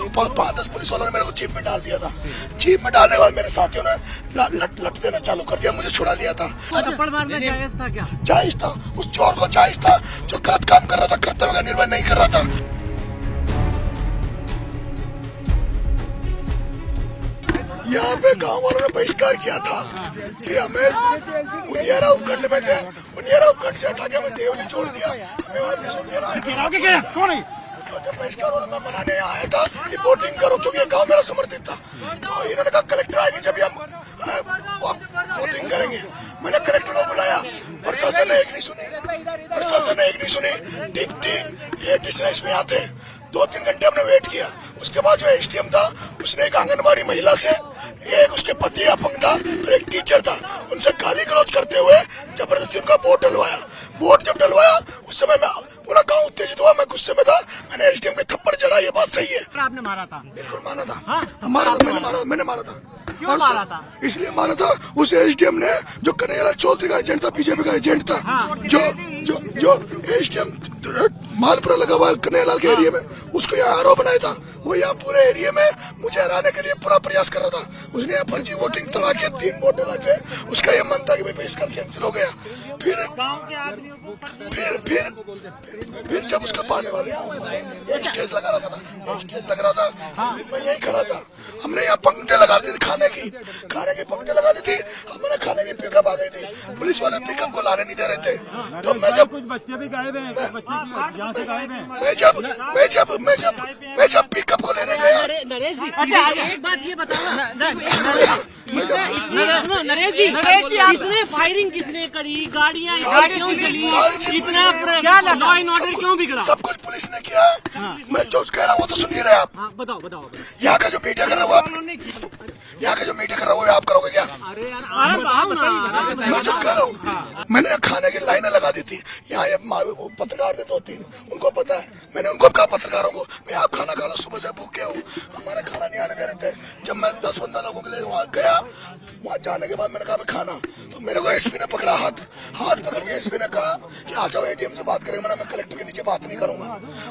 तो 5-10 पुलिस वालों ने मेरे को जीप में डाल दिया था। जीप में डालने के बाद मेरे साथियों ने लट देना चालू कर दिया, मुझे छुड़ा लिया था। थप्पड़ मारना जायज था क्या? जायज था, उस चोर को जायज था जो गलत काम कर रहा था, कर्तव्य का निर्वहन नहीं कर रहा था। यहाँ पे गांव वालों ने बहिष्कार किया था कि हमें उनियारा उपखंड में थे, उनियारा उपखंड से हटा के हमें देवली छोड़ दिया, हमें वापस उनियारा। तो जब बहिष्कार वाला मैं मनाने आया था कि वोटिंग करो क्योंकि ये गांव मेरा समर्थित था, तो इन्होंने कहा कलेक्टर आएंगे जब हम वोटिंग करेंगे। मैंने कलेक्टर को बुलाया, प्रशासन ने एक नहीं सुनी, ठीक ये किसने इसमें आते 2-3 घंटे हमने वेट किया। उसके बाद जो एसडीएम था उसने एक आंगनबाड़ी महिला से, एक उसके पति अपंग था और एक टीचर था, उनसे गाली गलौज करते हुए जबरदस्ती उनका वोट डलवाया। वोट जब डलवाया उस समय मैं पूरा गांव उत्तेजित हुआ, मैं गुस्से में था, मैंने एसडीएम के थप्पड़ चढ़ा। ये बात सही है, आपने मारा था? बिल्कुल माना था। हाँ? मैंने मारा था। क्यों मारा था? इसलिए मारा था, उस एसडीएम ने जो कन्हैया चौधरी का एजेंट था, बीजेपी का एजेंट था, जो एसडीएम मालपुरा लगा हुआ है कन्हैयालाल के एरिया में, उसको यहाँ आरोप बनाया था। वो यहाँ पूरे एरिया में मुझे हराने के लिए पूरा प्रयास कर रहा था। उसने यहाँ फर्जी वोटिंग तला के 3 वोट डला के उसका ये मन था कि भाई बहिष्कार कैंसिल हो गया। फिर जब उसका पाने वाले स्टेज लगा रहा था, मैं यही खड़ा था, हमने यहाँ पंक्ति लगा दी थी खाने की पंक्ति लगा दी थी, हमने खाने की पिकअप आ गई थी, पुलिस वाले पिकअप को लाने नहीं दे रहे थे। तो मैं जब बच्चे भी गायब हैं, मैं जब पिकअप को लेने गया, नरेश जी, अच्छा एक बात ये बताओ नरेश जी, किसने फायरिंग किसने करी, गाड़ियाँ क्यों चली, इतना लॉ एंड ऑर्डर क्यों बिगड़ा? सब कुछ पुलिस ने किया है। मैं जो कह रहा हूँ वो तो सुनिए रहे आप। बताओ। यहाँ का जो मीडिया कर रहा है वो आप करोगे क्या? अरे यार मैं जो कह रहा हूँ, मैंने खाने की लाइनें लगा दी थी यहाँ, पत्रकार थे 2-3, उनको पता है। मैंने उनको कहा पत्रकारों को, भाई आप खाना खा लो, सुबह से भूखे हो, हमारे खाना नहीं आने दे रहे थे। जब मैं 10-15 लोगों के लिए वहाँ गया, वहाँ जाने के बाद मैंने कहा खाना, तो मेरे को एसपी ने पकड़ा, हाथ पकड़ के एसपी ने कहा कि आ जाओ एटीएम से बात करेंगे। मैं कलेक्टर के नीचे बात नहीं करूंगा।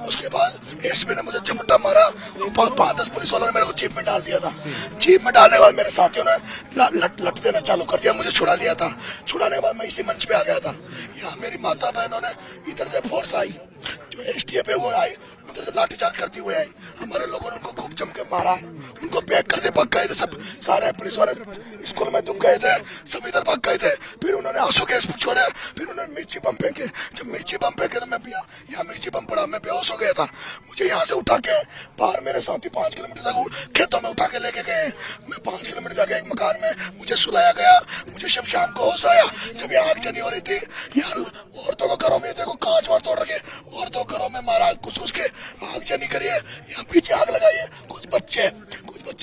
उसके बाद एसपी ने मुझे झपट्टा मारा और 5-10 पुलिस वालों ने मेरे को जीप में डाल दिया था। जीप में डालने के बाद मेरे साथियों ने लट देना चालू कर दिया, मुझे छुड़ा लिया था। छुड़ाने के बाद मैं इसी मंच पे आ गया था। यहाँ मेरी माता बहनों ने इधर से फोर्स आई, जो एसटीएफ है वो आई, उधर से लाठीचार्ज करती हुए आई। हमारे लोगों ने उनको खूब जम के मारा, उनको पैक कर दे भाग गए थे सब, सारे पुलिस वाले स्कूल में दुब गए थे, सब इधर भाग गए थे। फिर उन्होंने आंसू गैस छोड़े, फिर उन्होंने मिर्ची बम फेंके। जब मिर्ची बम फेंके तो मैं यहाँ मिर्ची बम पड़ा, मैं बेहोश हो गया था। मुझे यहाँ से उठा के बाहर मेरे साथी 5 किलोमीटर तक खेतों में उठा के लेके गए। मैं 5 किलोमीटर जाके एक मकान में मुझे सुलाया गया। मुझे जब शाम को होश आया, जब यहाँ आगजनी हो रही थी, यहाँ औरतों को घरों में देखो कांच वार तोड़ रखे, औरतों घरों में मारा, कुछ के आगजनी करिए, यहाँ पीछे आग लगाइए। कुछ बच्चे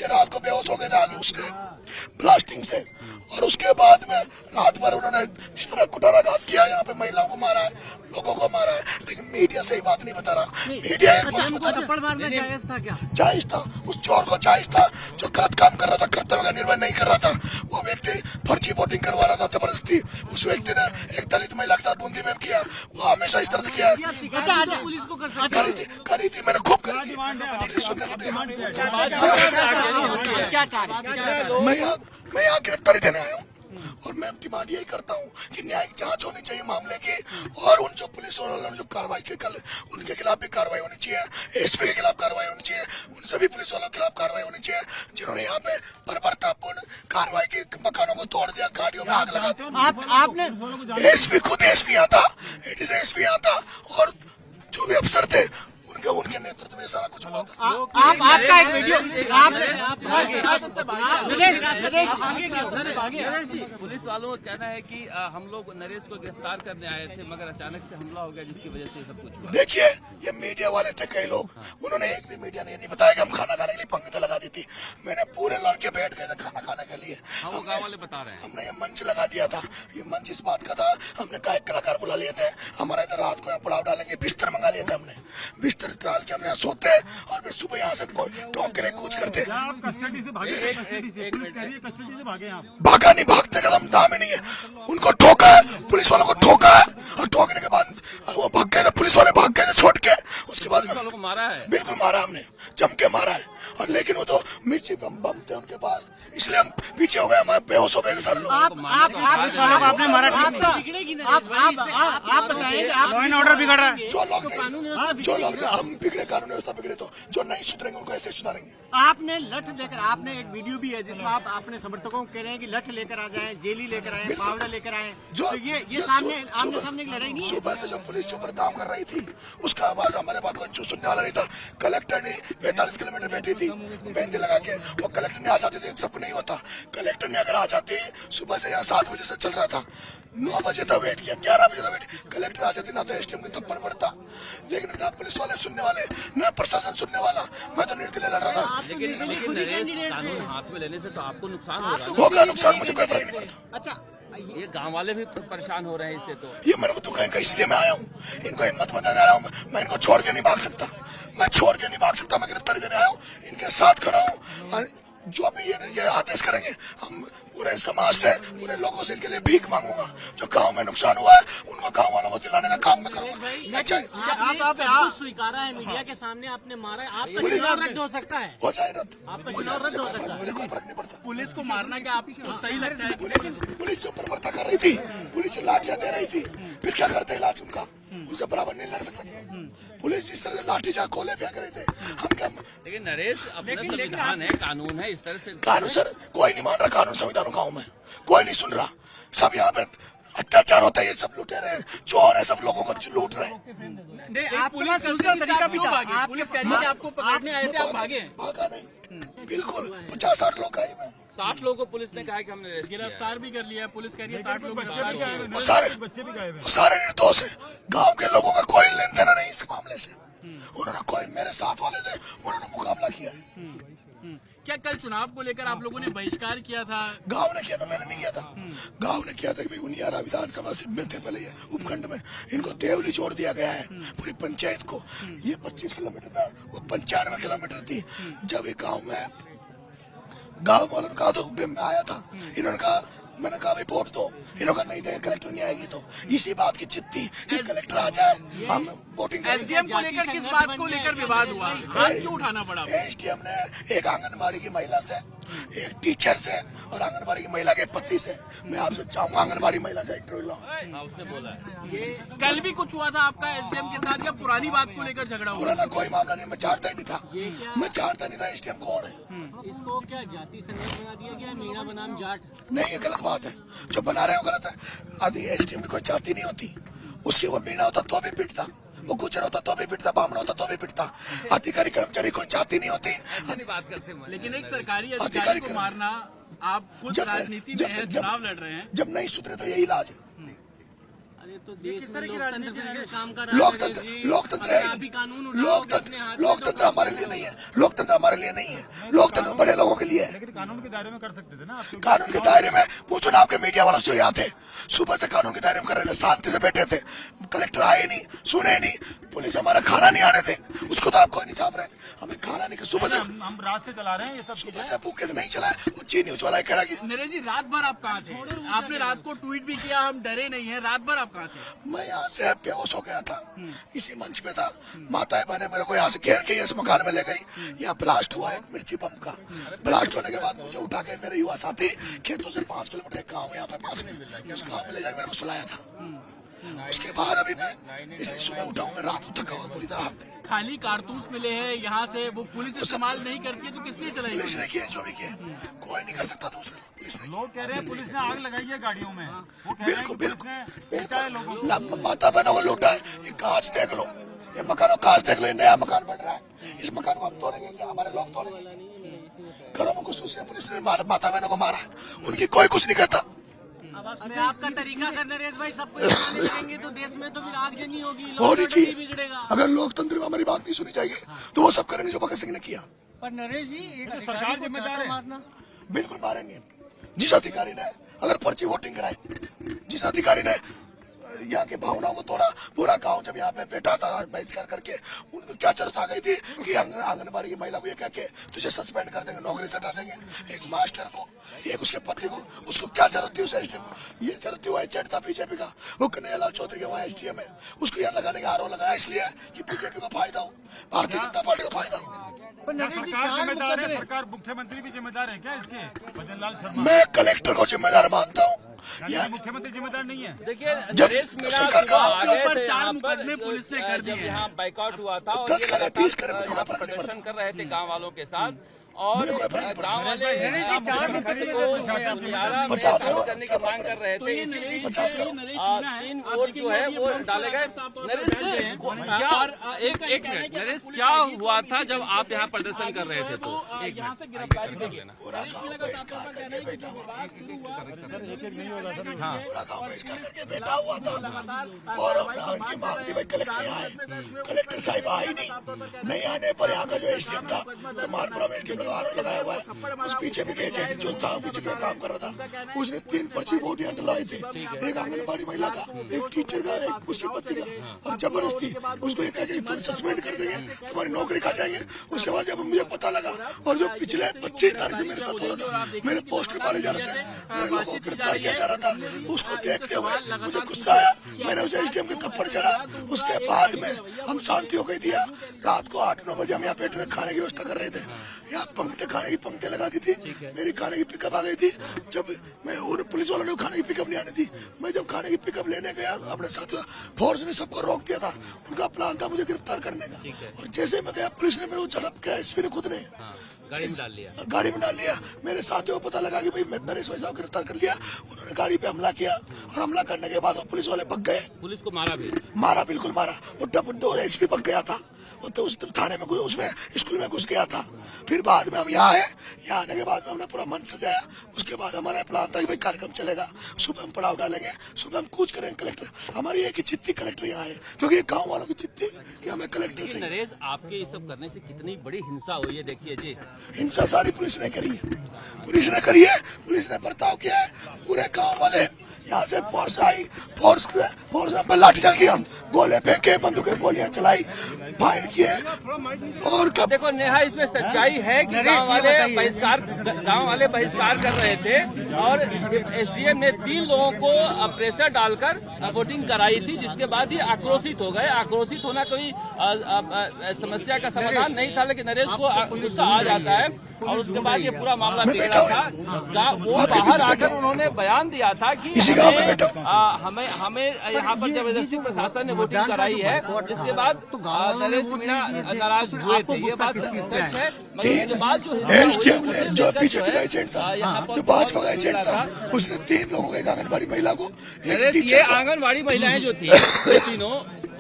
रात को बेहोश हो गए थे आग उसके ब्लास्टिंग से। और उसके बाद में रात भर उन्होंने इस तरह कुटाराघात किया, यहाँ पे महिलाओं को मारा है, लोगों को मारा है, लेकिन मीडिया सही बात नहीं बता रहा। मीडिया थप्पड़ मारना जायज था क्या? जायज था, उस चोर को जायज था जो गलत काम कर रहा था, कर्तव्य का निर्वहन नहीं कर रहा था। वो व्यक्ति फर्जी वोटिंग करवा रहा था जबरदस्ती। उस व्यक्ति ने एक दलित महिला के साथ बूंदी में किया, वो हमेशा इस तरह से किया। पुलिस को करी थी, मैंने खूब करी थी। मैं यहाँ गिरफ्तारी देने आया हूँ और मैं डिमांड यही करता हूँ कि न्यायिक जांच होनी चाहिए मामले की, और उन जो पुलिस वालों ने जो कार्रवाई की कल, उनके खिलाफ भी कार्रवाई होनी चाहिए, एसपी के खिलाफ कार्रवाई होनी चाहिए, उन सभी पुलिस वालों के खिलाफ कार्रवाई होनी चाहिए जिन्होंने यहाँ पे बर्बरतापूर्ण कार्रवाई की, मकानों को तोड़ दिया, गाड़ियों में आग लगा दी। आपने एसपी खुद एसपी यहाँ था, एसपी यहाँ था, और जो भी अफसर थे उनके नेतृत्व में सारा कुछ हुआ था। आपका एक वीडियो पुलिस वालों का कहना है कि हम लोग नरेश को गिरफ्तार करने आए थे, मगर अचानक से हमला हो गया जिसकी वजह से सब कुछ हुआ। देखिए, ये मीडिया वाले थे कई लोग, उन्होंने एक भी मीडिया ने ये नहीं बताया कि हम खाना खाने के लिए पंक्ति लगा दी थी। मैंने पूरे लड़के बैठ गए थे खाना खाने के लिए। गाँव वाले बता रहे हैं हमने ये मंच लगा दिया था। ये मंच इस बात का था, हमने कई कलाकार बुला लिए थे, हमारे इधर रात को यहाँ पड़ाव डालेंगे, बिस्तर मंगा लिए थे हमने, बिस्तर डाल के हम यहाँ सोते और फिर सुबह यहाँ से टोक के लिए कूच करते। कस्टडी से भागे, कस्टडी से भागे आप? भागा नहीं, भागने का दम दाम ही नहीं है। उनको ठोका है, पुलिस वालों को ठोका है, और ठोकने के बाद वो भाग गए थे, पुलिस वाले भाग गए थे छोड़ के। उसके बाद वालों को मारा है, बिल्कुल मारा, हमने जम के मारा है। पुलिस वालों को आपने मारा ठीक नहीं। बिगड़ेगी ना आप बताएं कि आप लॉ एंड ऑर्डर बिगड़ रहा है। जो लोग हम बिगड़े, कानून व्यवस्था बिगड़े तो जो नहीं सुधरेंगे उनको ऐसे सुधारेंगे। आपने लठ लेकर, आपने एक वीडियो भी है जिसमें आप अपने समर्थकों को कह रहे हैं कि लठ लेकर आ जाएं, जेली लेकर आए, पावडा लेकर आए। तो ये सामने आमने सामने की लड़ाई नहीं है। सुबह से जो पुलिस जो बर्ताव कर रही थी उसका आवाज हमारे बात को जो सुनने वाला नहीं था। कलेक्टर ने 45 किलोमीटर बैठी थी मेहंदी लगा के, वो कलेक्टर ने आ जाती थी, सब नहीं होता। कलेक्टर ने अगर आ जाती, सुबह से यहाँ 7 बजे से चल रहा था, 9 बजे तक वेट किया, 11 बजे तक वेट, कलेक्टर आ जाती ना तो एसडीएम की थप्पड़ पड़ता। लेकिन ना पुलिस वाले सुनने वाले, ना प्रशासन सुनने वाला। मैं तो निर्दलीय लड़ रहा था। लेकिन नरेश, कानून हाथ में लेने से तो आपको नुकसान होगा ना। होगा नुकसान, मुझे कोई फर्क नहीं पड़ता। अच्छा, ये गांव वाले भी परेशान हो रहे हैं इससे। तो ये मेरे को दुख है इनका, इसलिए मैं आया हूँ। इनको हिम्मत बताने आया हूँ। मैं इनको छोड़ के नहीं भाग सकता, मैं छोड़ के नहीं भाग सकता। मैं गिरफ्तारी देने आया हूँ, इनके साथ खड़ा हूँ। और जो भी ये आदेश करेंगे, हम पूरे समाज से, पूरे लोगों से इनके लिए भीख मांगूंगा। जो गांव में नुकसान हुआ है उनको गांव वालों को दिलाने का काम मैं करूंगा। आप स्वीकारा है मीडिया के सामने, आपने मारा है, आपका चुनाव रद्द हो सकता है। हो जाए रद्द, आपका चुनाव रद्द हो सकता है। मुझे कोई फर्क नहीं पड़ता। पुलिस को मारना क्या आपको सही लगता है? पुलिस जो बर्बरता कर रही थी, पुलिस जो लाठियां दे रही थी, फिर क्या करते इलाज उनका, उनसे बराबर नहीं लड़ सकते। पुलिस जिस तरह से लाठी जा गोले फेंक रहे थे, हम क्या। लेकिन नरेश, अपना संविधान है, कानून है, इस तरह से कानून सर कोई नहीं मान रहा, कानून संविधान गाँव में कोई नहीं सुन रहा। सब यहाँ पे अत्याचार होता है, ये सब लुटे रहे, चोर है, सब लोगों को लूट रहे हैं। नहीं, आप पुलिस दूसरा तरीका भी था। पुलिस कह रही है आपको पकड़ने आए थे, आप भागे। भागा नहीं, बिल्कुल 50-60 लोग आए हैं। 60 लोगों को पुलिस ने कहा कि हमने अरेस्ट किया है। गिरफ्तार भी कर लिया, पुलिस कह रही है 60 लोग गिरफ्तार किए हैं। वो सारे निर्दोष है। गांव के लोगों का कोई लेन देना नहीं इस मामले से। उन्होंने कोई, मेरे साथ वाले थे, उन्होंने मुकाबला किया है। क्या कल चुनाव को लेकर आप लोगों ने बहिष्कार किया था? गांव ने किया था, मैंने नहीं किया था। गांव ने किया था कि भाई उनियारा विधानसभा से में थे पहले, ये उपखंड में इनको देवली जोड़ दिया गया है पूरी पंचायत को। ये 25 किलोमीटर था, वो 95 किलोमीटर थी। जब ये गांव वालों ने कहा तो मैं आया था, इन्होंने कहा, मैंने कहा भाई वोट दो, इन्होंने कहा नहीं देंगे, कलेक्टर नहीं आएगी। तो इसी बात की चिप थी कि कलेक्टर आ जाए, हम वोटिंग करेंगे। एसडीएम को लेकर किस बात को लेकर विवाद हुआ? हाथ क्यों उठाना पड़ा? एसडीएम ने एक आंगनबाड़ी की महिला से, एक टीचर से और आंगनबाड़ी की महिला के पति से, मैं आपसे चाहूंगा आंगनबाड़ी महिला से इंटरव्यू लो। उसने बोला है कल भी कुछ हुआ था आपका एसडीएम के साथ, या पुरानी बात को लेकर झगड़ा हुआ? पुराना कोई मामला नहीं, मैं जानता ही नहीं था, मैं जानता नहीं था एसडीएम कौन है। इसको क्या जाति संघर्ष बना दिया गया, मीणा बनाम जाट? नहीं, ये गलत बात है, जो बना रहे हो गलत है। आदि एसडीएम की कोई जाति नहीं होती, उसकी वो मीणा होता तो भी पिटता, वो गुजर होता तो भी पिटता, ब्राह्मण होता तो भी पिटता। अधिकारी कर्मचारी कोई जाति नहीं होती। बात करते हैं। लेकिन एक सरकारी अधिकारी को मारना, आप खुद राजनीति में हैं, चुनाव लड़ रहे हैं। जब नहीं सुधरे तो यही इलाज है। अरे तो देश में लोकतंत्र का काम कर लोकतंत्र हमारे लिए नहीं है, लोकतंत्र हमारे लिए नहीं है, लोकतंत्र बड़े लोगों के लिए है। लेकिन कानून के दायरे में कर सकते थे ना आप? कानून के दायरे में पूछो ना, आपके मीडिया वालों से याद है, सुबह से कानून के दायरे में कर रहे थे, शांति से बैठे थे, कलेक्टर आए नहीं, सुने नहीं, पुलिस हमारा खाना नहीं आने थे, उसको तो आप कोई नहीं छाप रहे। हमें खाना नहीं, सुबह से हम रात से चला रहे हैं ये सब। सुबह से भूखे से नहीं चला है। वो जी न्यूज वाला कह रहा है नरेश जी, रात भर आप कहाँ थे? आपने रात को ट्वीट भी किया, हम डरे नहीं है। रात भर आप कहाँ थे? मैं यहाँ से बेहोश हो गया था, इसी मंच पे था, माताएं बहने मेरे को यहाँ से घेर के इस मकान में ले गई। यहाँ ब्लास्ट हुआ एक मिर्ची पंप का, ब्लास्ट होने के बाद मुझे उठा के मेरे युवा साथी खेतों से 5 किलोमीटर एक गाँव यहाँ पे पास में, उस गाँव में ले जाकर मेरे को सुलाया था। उसके बाद अभी मैं इसलिए सुबह उठाऊंगा, रात को थका हुआ पूरी तरह हाथ में। खाली कारतूस मिले हैं यहाँ से, वो पुलिस इस्तेमाल नहीं करती है तो किससे चलाएगी? पुलिस ने किया जो भी किया, कोई नहीं कर सकता दूसरे लोग। पुलिस ने, लोग कह रहे हैं पुलिस ने आग लगाई है गाड़ियों में। वो कह बिल्कुल बिल्कुल माता बहनों को लूटा है। ये कांच देख लो, ये मकान कांच देख लो, ये नया मकान बन रहा है, इस मकान को हम तोड़ेंगे क्या? हमारे लोग तोड़ेंगे। घरों में घुस के पुलिस ने माता बहनों को मारा है, उनकी कोई कुछ नहीं करता। अरे आपका तरीका कर नरेश भाई, सब कुछ करेंगे तो देश में तो फिर आगजनी होगी, होनी लोकतंत्र चाहिए। बिगड़ेगा। अगर लोकतंत्र में हमारी बात नहीं सुनी जाएगी तो वो सब करेंगे जो भगत सिंह ने किया। पर नरेश जी, एक सरकार जिम्मेदार है। मारना बिल्कुल मारेंगे। जिस अधिकारी ने अगर पर्ची वोटिंग कराई, जिस अधिकारी ने यहाँ की भावनाओं को तोड़ा, पूरा गांव जब यहाँ पे बैठा था बहिष्कार करके, उनको क्या जरूरत आ गई थी कि आंगनबाड़ी की महिला को ये कह के तुझे सस्पेंड कर देंगे, नौकरी से हटा देंगे, एक मास्टर को, एक उसके पति को, उसको क्या जरूरत थी उस एसडीएम को? ये जरूरत थी, वो एजेंट था बीजेपी का, वो कन्हैयालाल चौधरी के वहाँ एसडीएम है, उसको यहाँ लगाने का आरोप लगाया इसलिए कि बीजेपी को फायदा हो, भारतीय जनता पार्टी को फायदा हो। सरकार जिम्मेदार है, सरकार मुख्यमंत्री भी जिम्मेदार है क्या इसके? भजन लाल शर्मा, मैं कलेक्टर को जिम्मेदार मानता हूँ, या मुख्यमंत्री जिम्मेदार नहीं है। देखिए जब नरेश मीणा सरकार सुबह का आ गए ऊपर थे 4 यहाँ पर मुकदमे पुलिस ने कर दिए जब हैं। यहाँ बाइकआउट हुआ था और 10 ये करे, 20 करे, लगातार मुझे यहाँ फर्क पर नहीं प्रदर्शन पड़ता। कर रहे थे गांव वालों के साथ और मुझे कोई फर्क नहीं पड़ता। गांव वाले मुख्यमंत्री को मुनियारा में 50 शामिल करोड़ करने की मांग कर रहे तो थे। ये इसीलिए नरेश 50 करोड़। 3 वोट जो है वो डाले गए। नरेश क्या एक मिनट नरेश क्या हुआ था जब आप यहाँ प्रदर्शन कर रहे थे? तो एक यहाँ से मिनट गिरफ्तारी देगी। पूरा गांव बहिष्कार करके बैठा हुआ था। हाँ पूरा गांव बहिष्कार करके बैठा हुआ था और उनकी मांग थी भाई कलेक्टर यहाँ आए। कलेक्टर साहिब आए नहीं आने पर यहाँ का जो एसडीएम था तो मालपुरा में एसडीएम आरोप लगाया हुआ है। उस बीजेपी के एजेंट जो था बीजेपी का काम कर रहा था उसने 3 पर्ची वोट यहाँ डलवाए थे, एक आंगनबाड़ी महिला का, एक टीचर का, एक उसके पति का, और जबरदस्ती उसको ये कहा कि तुम सस्पेंड कर देंगे, तुम्हारी नौकरी खा जाएंगे। उसके बाद जब मुझे पता लगा और जो पिछले 25 तारीख से मेरे साथ हो रहा था, मेरे पोस्टर पाड़े जा रहे थे, मेरे लोगों को गिरफ्तार किया जा रहा था, उसको देखते हुए मुझे गुस्सा आया, मैंने उसे एसडीएम के थप्पड़ चढ़ा। उसके बाद में हम शांति हो गई थी। रात को 8-9 बजे हम यहाँ बैठे थे, खाने की व्यवस्था कर रहे थे, यहाँ पंक्ति खाने की पंक्ति लगा दी थी, मेरी खाने की पिकअप आ गई थी। जब मैं और पुलिस वालों ने खाने की पिकअप नहीं आनी थी, मैं जब खाने की पिकअप लेने गया अपने साथ फोर्स ने सबको रोक दिया था। उनका प्लान था मुझे गिरफ्तार करने का और जैसे मैं गया पुलिस ने मेरे को झड़प किया, एसपी ने खुद ने गाड़ी में डाल लिया। गाड़ी में डाल लिया। मेरे साथियों को पता लगा कि भाई नरेश भाई साहब गिरफ्तार कर लिया। उन्होंने गाड़ी पे हमला किया और हमला करने के बाद वो पुलिस वाले भग गए। पुलिस को मारा भी? मारा, बिल्कुल मारा। उड्डा पुड्डा एसपी भग गया था, वो तो उस थाने में उसमें स्कूल में घुस गया था। फिर बाद में हम यहाँ आए, यहाँ आने के बाद में हमने पूरा मन सजाया। उसके बाद हमारा प्लान था कि भाई कार्यक्रम चलेगा, सुबह हम पड़ाव डालेंगे, सुबह हम कूच करेंगे कलेक्टर। हमारी एक ही चिट्ठी कलेक्टर यहाँ है क्योंकि गाँव वालों की चिट्ठी कि हमें कलेक्टर से। नरेश आपके ये सब करने से कितनी बड़ी हिंसा हुई है देखिए जी। हिंसा सारी पुलिस ने करी है, पुलिस ने करी है, पुलिस ने बर्ताव किया है। पूरे गांव वाले यहाँ से फोर्स आई, फोर्स पर लाठीचार्ज किया, गोले फेंके, बंदूकें गोलियां चलाई, फायर किए। और कब देखो नेहा इसमें सच्चाई है कि गांव वाले बहिष्कार कर रहे थे और एसडीएम ने 3 लोगों को प्रेशर डालकर वोटिंग कराई थी, जिसके बाद ही आक्रोशित हो गए। आक्रोशित होना कोई समस्या का समाधान नहीं था, लेकिन नरेश को गुस्सा आ जाता है और उसके बाद ये पूरा मामला बिगड़ा था। वो बाहर आकर उन्होंने बयान दिया था कि हमें यहाँ पर जबरदस्ती प्रशासन ने वोटिंग कराई है, जिसके बाद नरेश मीणा नाराज हुए थे। ये बात सच है। मगर उसके बाद जो बीजेपी का एजेंट था, जो भाजपा का एजेंट था, उसने 3 लोगों को, एक आंगनबाड़ी महिला को, ये आंगनबाड़ी महिलाएं जो थी ये तीनों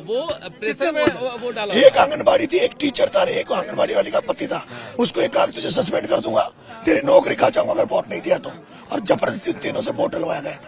वो प्रेशर में वो डाला। एक आंगनबाड़ी थी, एक टीचर था, एक आंगनबाड़ी वाली का पति था। उसको एक कहा तुझे सस्पेंड कर दूंगा, तेरी नौकरी खा जाऊंगा अगर वोट नहीं दिया तो। और जबरदस्ती तीनों से वोट डलवाया गया था।